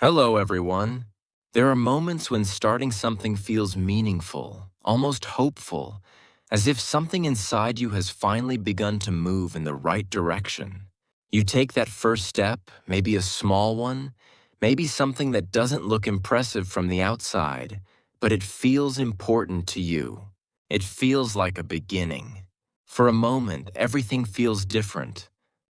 Hello, everyone. There are moments when starting something feels meaningful, almost hopeful, as if something inside you has finally begun to move in the right direction. You take that first step, maybe a small one, maybe something that doesn't look impressive from the outside, but it feels important to you. It feels like a beginning. For a moment, everything feels different.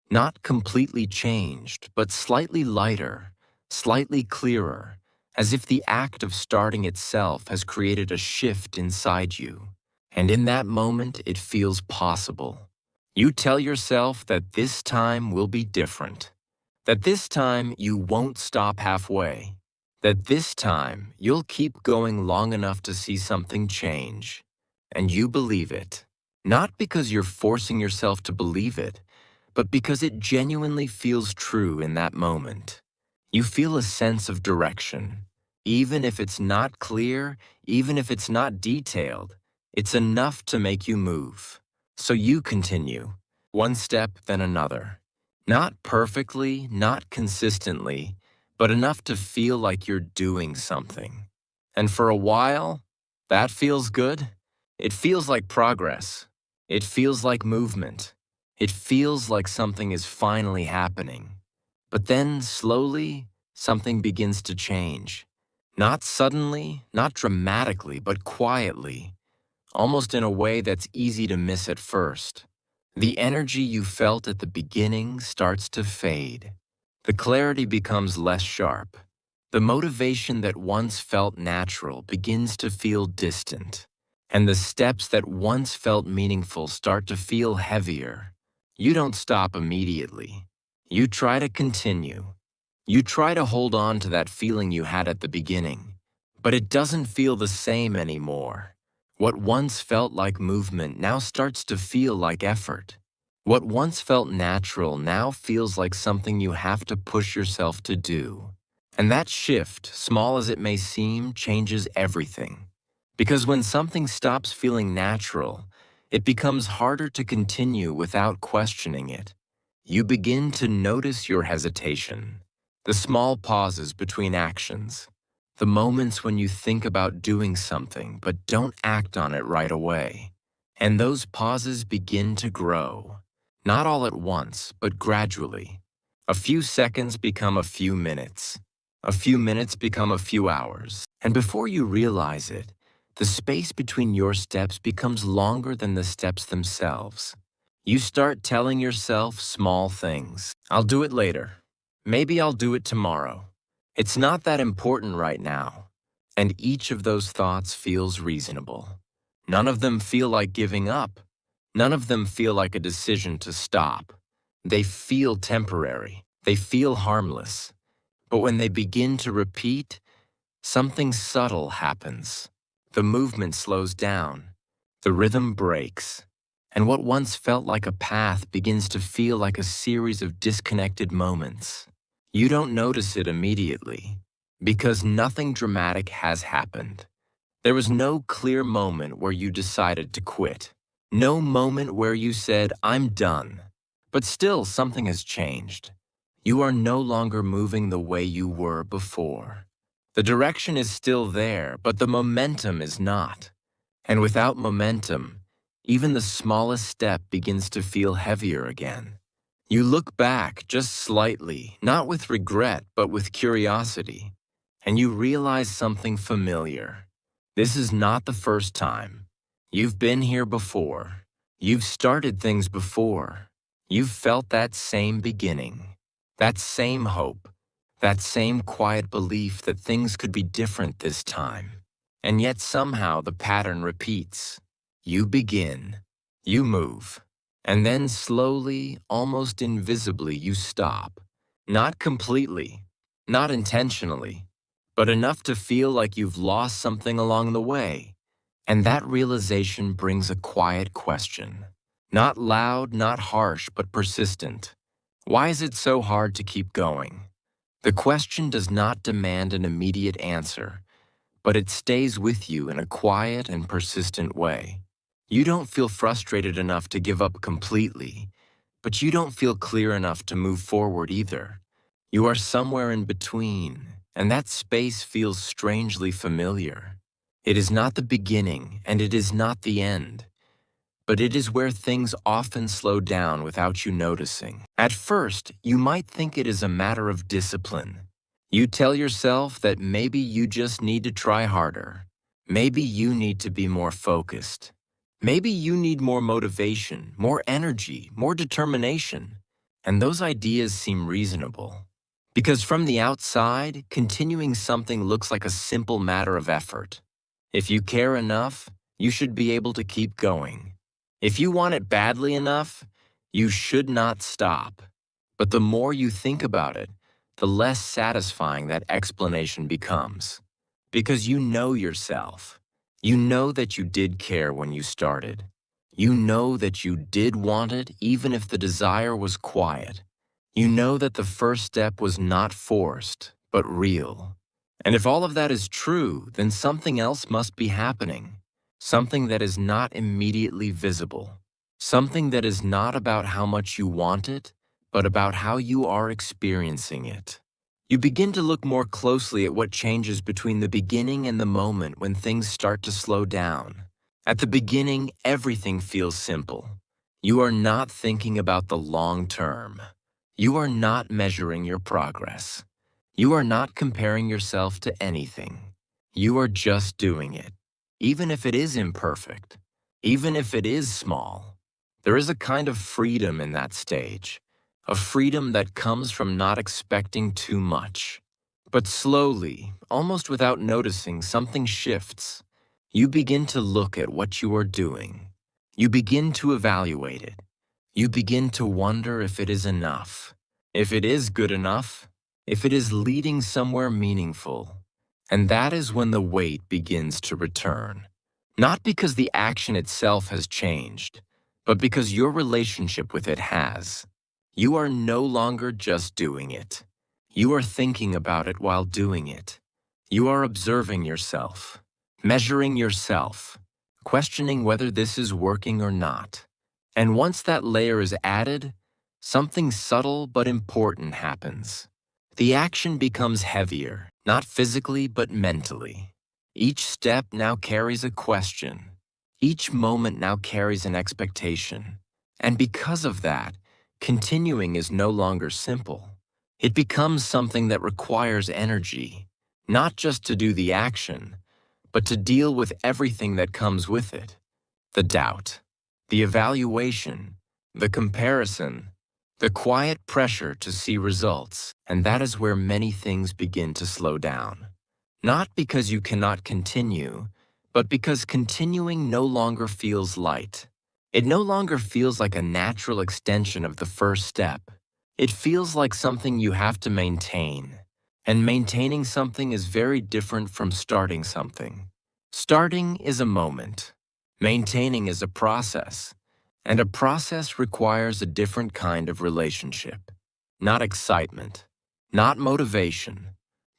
Not completely changed, but slightly lighter, slightly clearer, as if the act of starting itself has created a shift inside you. And in that moment, it feels possible. You tell yourself that this time will be different, that this time you won't stop halfway, that this time you'll keep going long enough to see something change. And you believe it. Not because you're forcing yourself to believe it, but because it genuinely feels true in that moment. You feel a sense of direction. Even if it's not clear, even if it's not detailed, it's enough to make you move. So you continue, one step then another. Not perfectly, not consistently, but enough to feel like you're doing something. And for a while, that feels good. It feels like progress. It feels like movement. It feels like something is finally happening. But then, slowly, something begins to change. Not suddenly, not dramatically, but quietly, almost in a way that's easy to miss at first. The energy you felt at the beginning starts to fade. The clarity becomes less sharp. The motivation that once felt natural begins to feel distant. And the steps that once felt meaningful start to feel heavier. You don't stop immediately. You try to continue. You try to hold on to that feeling you had at the beginning, but it doesn't feel the same anymore. What once felt like movement now starts to feel like effort. What once felt natural now feels like something you have to push yourself to do. And that shift, small as it may seem, changes everything. Because when something stops feeling natural, it becomes harder to continue without questioning it. You begin to notice your hesitation, the small pauses between actions, the moments when you think about doing something but don't act on it right away. And those pauses begin to grow, not all at once, but gradually. A few seconds become a few minutes. A few minutes become a few hours. And before you realize it, the space between your steps becomes longer than the steps themselves. You start telling yourself small things. I'll do it later. Maybe I'll do it tomorrow. It's not that important right now. And each of those thoughts feels reasonable. None of them feel like giving up. None of them feel like a decision to stop. They feel temporary. They feel harmless. But when they begin to repeat, something subtle happens. The movement slows down. The rhythm breaks. And what once felt like a path begins to feel like a series of disconnected moments. You don't notice it immediately, because nothing dramatic has happened. There was no clear moment where you decided to quit. No moment where you said, I'm done. But still, something has changed. You are no longer moving the way you were before. The direction is still there, but the momentum is not. And without momentum, even the smallest step begins to feel heavier again. You look back just slightly, not with regret, but with curiosity, and you realize something familiar. This is not the first time. You've been here before. You've started things before. You've felt that same beginning, that same hope, that same quiet belief that things could be different this time. And yet somehow the pattern repeats. You begin, you move, and then slowly, almost invisibly, you stop. Not completely, not intentionally, but enough to feel like you've lost something along the way. And that realization brings a quiet question. Not loud, not harsh, but persistent. Why is it so hard to keep going? The question does not demand an immediate answer, but it stays with you in a quiet and persistent way. You don't feel frustrated enough to give up completely, but you don't feel clear enough to move forward either. You are somewhere in between. and that space feels strangely familiar. It is not the beginning, and it is not the end, but it is where things often slow down without you noticing. At first, you might think it is a matter of discipline. You tell yourself that maybe you just need to try harder. Maybe you need to be more focused. Maybe you need more motivation, more energy, more determination. And those ideas seem reasonable. Because from the outside, continuing something looks like a simple matter of effort. If you care enough, you should be able to keep going. If you want it badly enough, you should not stop. But the more you think about it, the less satisfying that explanation becomes. Because you know yourself. You know that you did care when you started. You know that you did want it even if the desire was quiet. You know that the first step was not forced, but real. And if all of that is true, then something else must be happening. Something that is not immediately visible. Something that is not about how much you want it, but about how you are experiencing it. You begin to look more closely at what changes between the beginning and the moment when things start to slow down. At the beginning, everything feels simple. You are not thinking about the long term. You are not measuring your progress. You are not comparing yourself to anything. You are just doing it, even if it is imperfect, even if it is small. There is a kind of freedom in that stage, a freedom that comes from not expecting too much. But slowly, almost without noticing, something shifts. You begin to look at what you are doing. You begin to evaluate it. You begin to wonder if it is enough, if it is good enough, if it is leading somewhere meaningful. And that is when the weight begins to return. Not because the action itself has changed, but because your relationship with it has. You are no longer just doing it. You are thinking about it while doing it. You are observing yourself, measuring yourself, questioning whether this is working or not. And once that layer is added, something subtle but important happens. The action becomes heavier, not physically but mentally. Each step now carries a question. Each moment now carries an expectation. And because of that, continuing is no longer simple. It becomes something that requires energy, not just to do the action, but to deal with everything that comes with it. The doubt, the evaluation, the comparison, the quiet pressure to see results, and that is where many things begin to slow down. Not because you cannot continue, but because continuing no longer feels light. It no longer feels like a natural extension of the first step. It feels like something you have to maintain. And maintaining something is very different from starting something. Starting is a moment. Maintaining is a process. And a process requires a different kind of relationship. Not excitement, not motivation,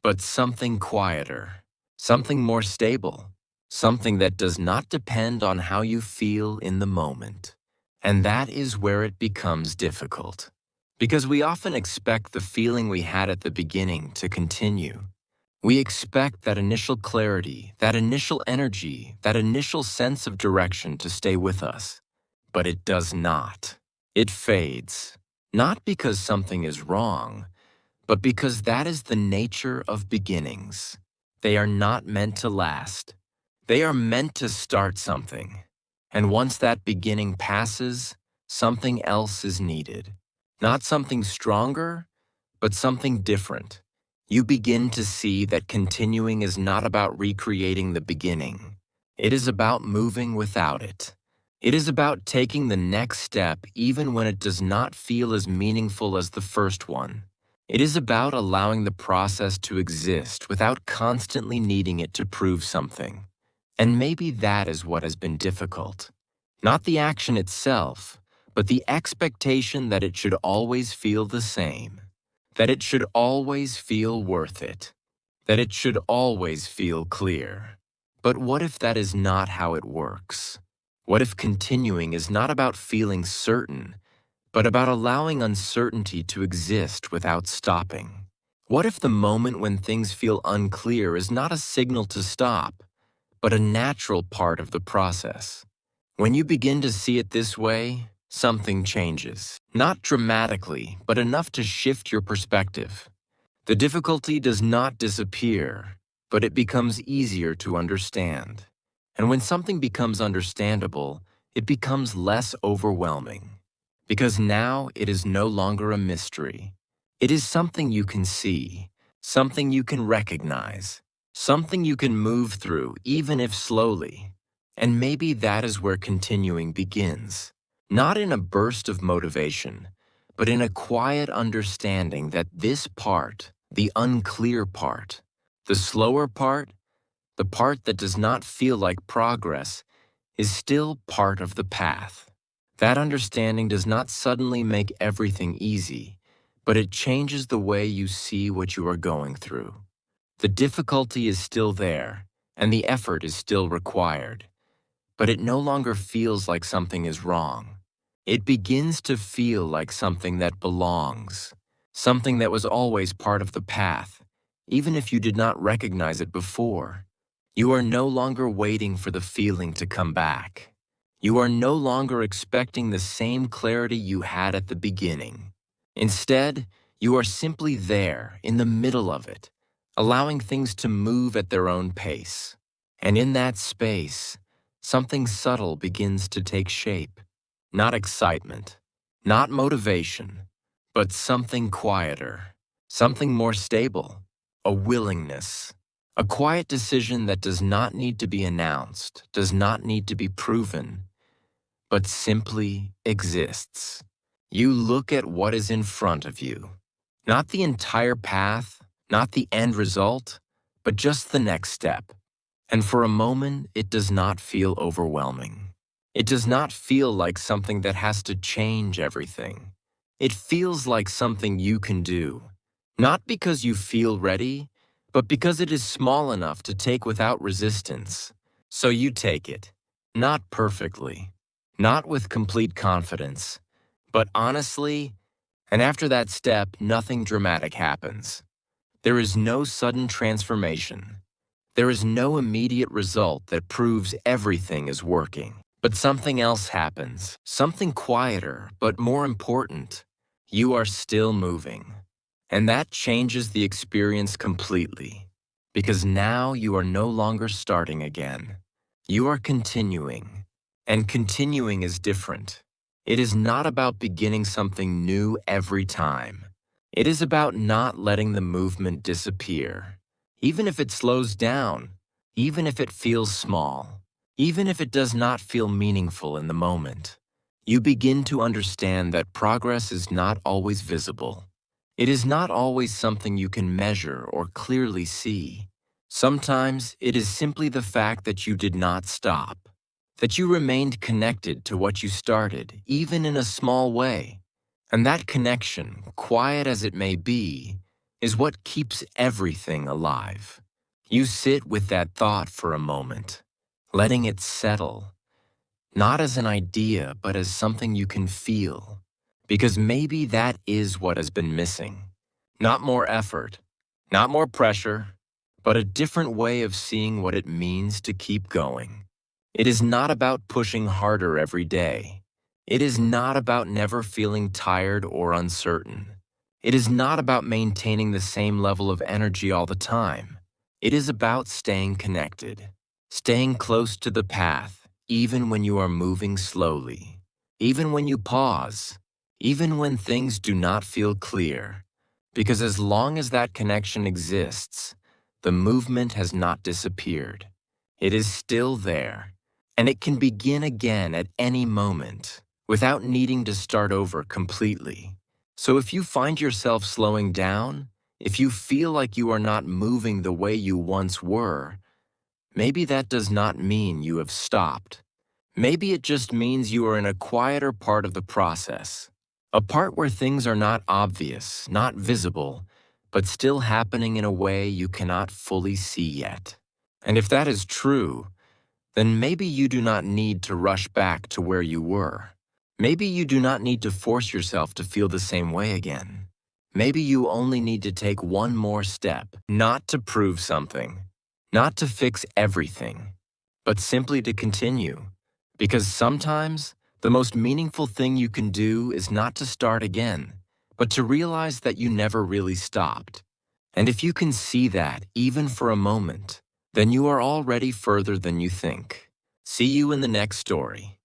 but something quieter, something more stable, something that does not depend on how you feel in the moment. And that is where it becomes difficult. Because we often expect the feeling we had at the beginning to continue. We expect that initial clarity, that initial energy, that initial sense of direction to stay with us. But it does not. It fades. Not because something is wrong, but because that is the nature of beginnings. They are not meant to last. They are meant to start something. And once that beginning passes, something else is needed. Not something stronger, but something different. You begin to see that continuing is not about recreating the beginning. It is about moving without it. It is about taking the next step even when it does not feel as meaningful as the first one. It is about allowing the process to exist without constantly needing it to prove something. And maybe that is what has been difficult. Not the action itself, but the expectation that it should always feel the same. That it should always feel worth it. That it should always feel clear. But what if that is not how it works? What if continuing is not about feeling certain, but about allowing uncertainty to exist without stopping? What if the moment when things feel unclear is not a signal to stop, but a natural part of the process? When you begin to see it this way, something changes. Not dramatically, but enough to shift your perspective. The difficulty does not disappear, but it becomes easier to understand. And when something becomes understandable, it becomes less overwhelming. Because now it is no longer a mystery. It is something you can see, something you can recognize, something you can move through, even if slowly. And maybe that is where continuing begins. Not in a burst of motivation, but in a quiet understanding that this part, the unclear part, the slower part, the part that does not feel like progress, is still part of the path. That understanding does not suddenly make everything easy, but it changes the way you see what you are going through. The difficulty is still there, and the effort is still required, but it no longer feels like something is wrong. It begins to feel like something that belongs, something that was always part of the path, even if you did not recognize it before. You are no longer waiting for the feeling to come back. You are no longer expecting the same clarity you had at the beginning. Instead, you are simply there, in the middle of it, allowing things to move at their own pace. And in that space, something subtle begins to take shape. Not excitement, not motivation, but something quieter, something more stable, a willingness. A quiet decision that does not need to be announced, does not need to be proven, but simply exists. You look at what is in front of you. Not the entire path, not the end result, but just the next step. And for a moment, it does not feel overwhelming. It does not feel like something that has to change everything. It feels like something you can do, not because you feel ready, but because it is small enough to take without resistance. So you take it, not perfectly, not with complete confidence, but honestly, and after that step, nothing dramatic happens. There is no sudden transformation. There is no immediate result that proves everything is working. But something else happens, something quieter, but more important. You are still moving. And that changes the experience completely. Because now you are no longer starting again. You are continuing. And continuing is different. It is not about beginning something new every time. It is about not letting the movement disappear. Even if it slows down, even if it feels small, even if it does not feel meaningful in the moment, you begin to understand that progress is not always visible. It is not always something you can measure or clearly see. Sometimes it is simply the fact that you did not stop, that you remained connected to what you started, even in a small way. And that connection, quiet as it may be, is what keeps everything alive. You sit with that thought for a moment, letting it settle, not as an idea, but as something you can feel. Because maybe that is what has been missing. Not more effort, not more pressure, but a different way of seeing what it means to keep going. It is not about pushing harder every day. It is not about never feeling tired or uncertain. It is not about maintaining the same level of energy all the time. It is about staying connected, staying close to the path, even when you are moving slowly, even when you pause, even when things do not feel clear. Because as long as that connection exists, the movement has not disappeared. It is still there, and it can begin again at any moment without needing to start over completely. So if you find yourself slowing down, if you feel like you are not moving the way you once were, maybe that does not mean you have stopped. Maybe it just means you are in a quieter part of the process, a part where things are not obvious, not visible, but still happening in a way you cannot fully see yet. And if that is true, then maybe you do not need to rush back to where you were. Maybe you do not need to force yourself to feel the same way again. Maybe you only need to take one more step, not to prove something, not to fix everything, but simply to continue. Because sometimes the most meaningful thing you can do is not to start again, but to realize that you never really stopped. And if you can see that, even for a moment, then you are already further than you think. See you in the next story.